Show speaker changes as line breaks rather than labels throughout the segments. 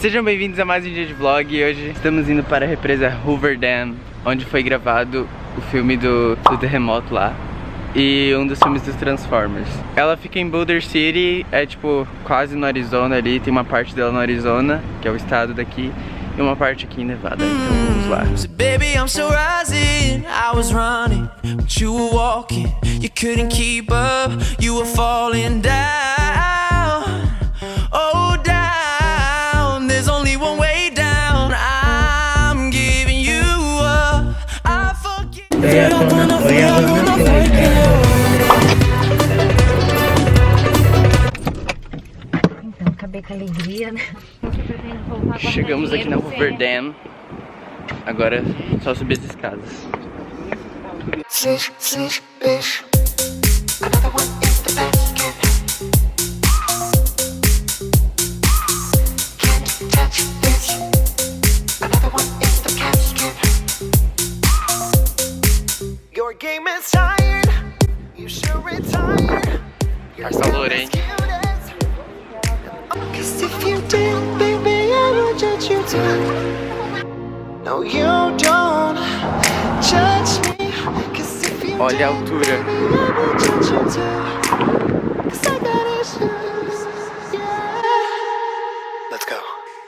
Sejam bem-vindos a mais um dia de vlog. E hoje estamos indo para a represa Hoover Dam, onde foi gravado o filme do terremoto lá e um dos filmes dos Transformers. Ela fica em Boulder City, é tipo quase no Arizona ali. Tem uma parte dela no Arizona, que é o estado daqui, e uma parte aqui em Nevada. Então vamos lá.
Baby, I'm still rising. I was running, but you were walking. You couldn't keep up. You were falling down. Oh, down. There's only one way down. I'm giving you up. I forget.
Então, acabei com a alegria, né?
Chegamos aqui na Hoover Dam. Agora é só subir as escadas. Tá calor, hein? Olha a altura.
Let's go.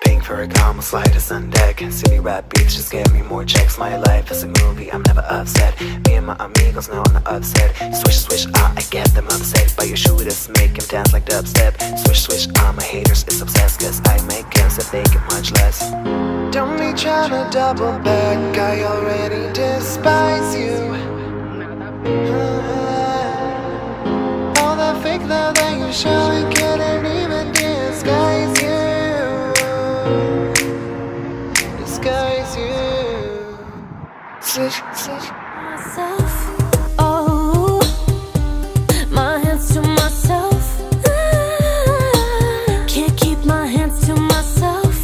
Paying for a calm, slide us on deck. City rap beats just give me more checks. My life is a movie, I'm never upset. Me and my amigos now on the upset. Swish, swish, I get them upset. By your shooters, make him dance like dubstep. Swish, swish, my haters is obsessed. Cause I make kills if they get much less. Don't be trying to double back, I already despise you. All that fake love that you show, it can't even disguise you. Disguise you. Switch, switch.
Myself, oh, my hands to myself. Can't keep my hands to myself.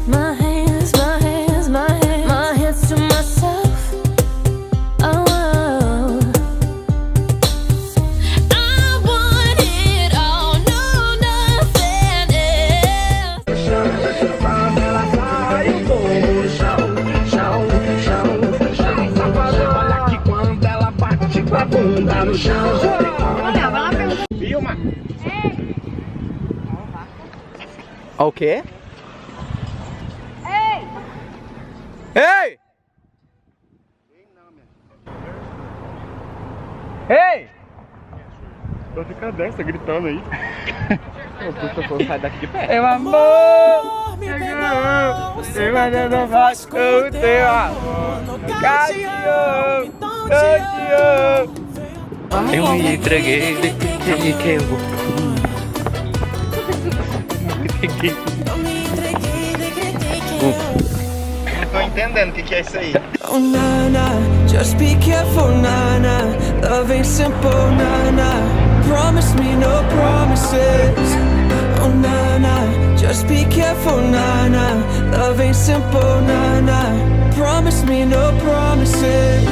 My hands, my hands, my hands, my hands to myself. Oh, I want it all, no nothing else.
Ela sai como chão. Olha que quando ela bate com a bunda no chão.
Olha, vai lá perguntar.
Filma.
O quê?
Ei!
Ei! Ei!
Vai ficar dessa gritando aí.
Sai daqui de pé. Meu amor! Eu ainda não faço o teu amor. Eu te amo. Eu me entreguei.
Não tô entendendo o que é isso aí.
Oh, Nana, just be careful, Nana. Love ain't simple, Nana. Promise me no promises. Oh, Nana, just be careful, Nana. Love ain't simple, Nana. Promise me no promises.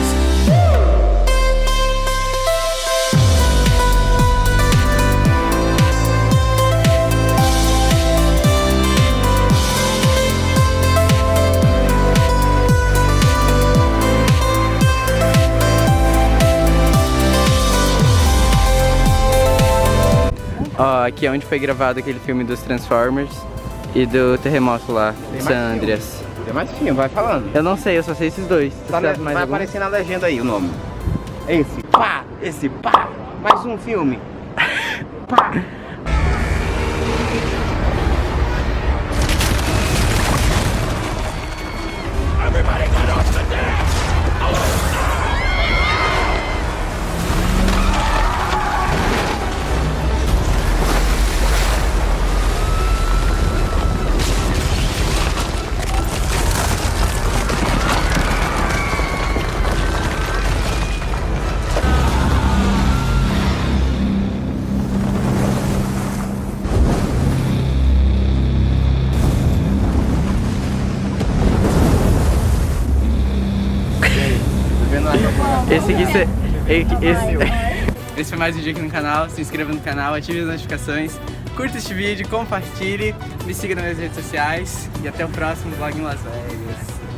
Ó, aqui é onde foi gravado aquele filme dos Transformers e do terremoto lá, San Andreas.
Tem mais filme, vai falando.
Eu não sei, eu só sei esses dois. Tu sabe mais
Vai
algum?
aparecer na legenda aí o nome. Esse, pá, esse, pá. Mais um filme. Pá.
Esse foi mais um dia aqui no canal. Se inscreva no canal, ative as notificações. curta este vídeo, compartilhe, me siga nas minhas redes sociais e até o próximo vlog em Las Vegas.